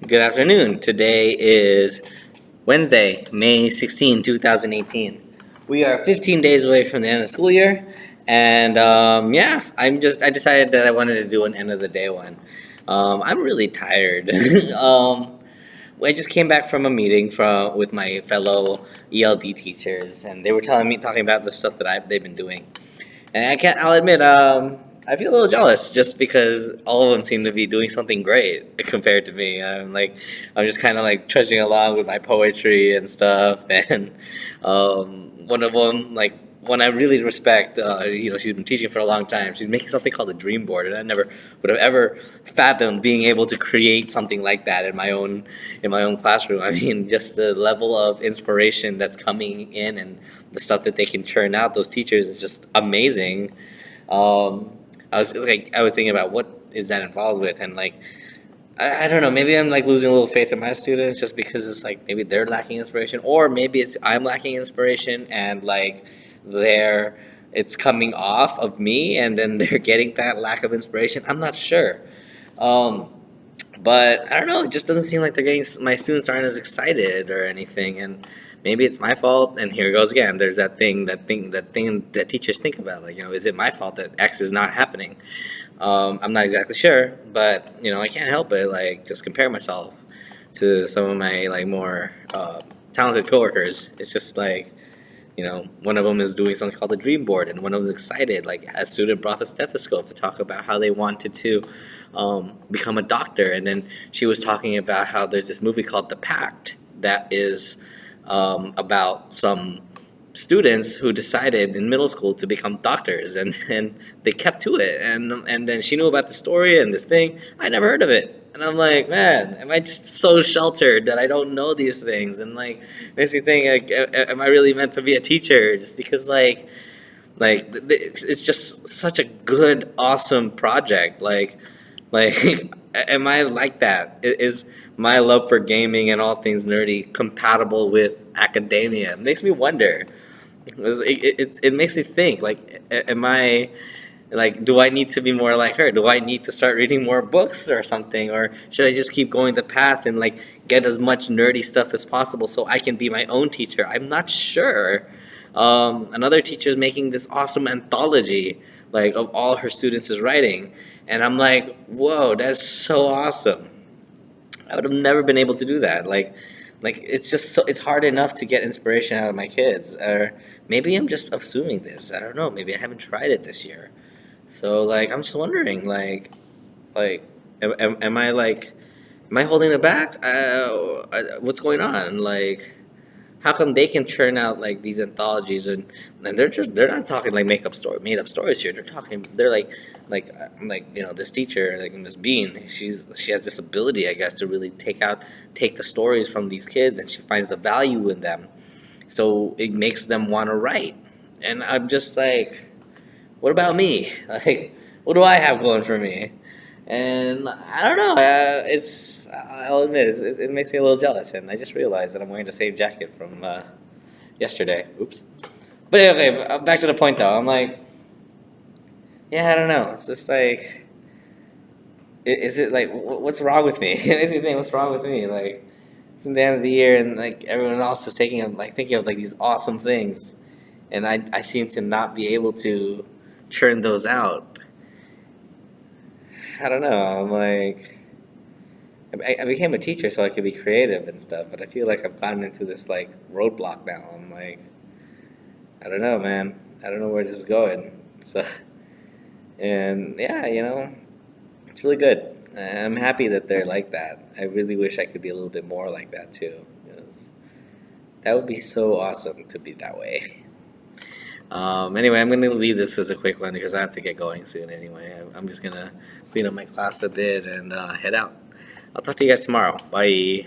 Good afternoon. Today is Wednesday, May 16, 2018. We are 15 days away from the end of the school year, and yeah, I decided that I wanted to do an end of the day one. I'm really tired. I just came back from a meeting with my fellow ELD teachers, and they were talking about the stuff that they've been doing. And I'll admit, I feel a little jealous just because all of them seem to be doing something great compared to me. I'm just kind of like trudging along with my poetry and stuff. And one of them, like one I really respect, she's been teaching for a long time. She's making something called a dream board, and I never would have ever fathomed being able to create something like that in my own classroom. I mean, just the level of inspiration that's coming in and the stuff that they can churn out. Those teachers is just amazing. Um, I was thinking about what is that involved with, and like I don't know, maybe I'm like losing a little faith in my students just because it's like maybe they're lacking inspiration, or maybe it's I'm lacking inspiration and like they're it's coming off of me and then they're getting that lack of inspiration. I'm not sure. Um, but I don't know. It just doesn't seem like my students aren't as excited or anything, and maybe it's my fault. And here it goes again. There's that thing that teachers think about. Like, is it my fault that X is not happening? I'm not exactly sure, but I can't help it. Like, just compare myself to some of my like more talented coworkers. It's just like one of them is doing something called the dream board, and one of them is excited. Like a student brought the stethoscope to talk about how they wanted to become a doctor, and then she was talking about how there's this movie called The Pact that is about some students who decided in middle school to become doctors, and they kept to it, and then she knew about the story and this thing. I never heard of it. And I'm like, man, am I just so sheltered that I don't know these things? And like, makes me think, like, am I really meant to be a teacher? Just because, it's just such a good, awesome project. Like, am I like that? Is my love for gaming and all things nerdy compatible with academia? It makes me wonder. It makes me think. Like, am I like, do I need to be more like her? Do I need to start reading more books or something? Or should I just keep going the path and like get as much nerdy stuff as possible so I can be my own teacher? I'm not sure. Another teacher is making this awesome anthology like of all her students' writing. And I'm like, whoa, that's so awesome. I would have never been able to do that. Like it's just it's hard enough to get inspiration out of my kids. Or maybe I'm just assuming this. I don't know. Maybe I haven't tried it this year. So like I'm just wondering, like am I holding it back? What's going on? Like, how come they can churn out like these anthologies and they're not talking like made up stories here. They're talking this teacher like Miss Bean. She has this ability, I guess, to really take the stories from these kids, and she finds the value in them. So it makes them want to write. And I'm just like, what about me? Like, what do I have going for me? And I don't know. I'll admit it makes me a little jealous, and I just realized that I'm wearing the same jacket from yesterday. Oops. But okay, back to the point though. I'm like, yeah, I don't know. It's just like, is it like what's wrong with me? It makes me think, what's wrong with me? Like, it's in the end of the year, and like everyone else is thinking of like these awesome things, and I seem to not be able to churn those out. I don't know. I'm like, I became a teacher so I could be creative and stuff, but I feel like I've gotten into this like roadblock now. I'm like, I don't know, man. I don't know where this is going. So, and yeah, it's really good. I'm happy that they're like that. I really wish I could be a little bit more like that too. 'Cause that would be so awesome to be that way. Anyway, I'm going to leave this as a quick one because I have to get going soon anyway. I'm just going to clean up my class a bit and head out. I'll talk to you guys tomorrow. Bye.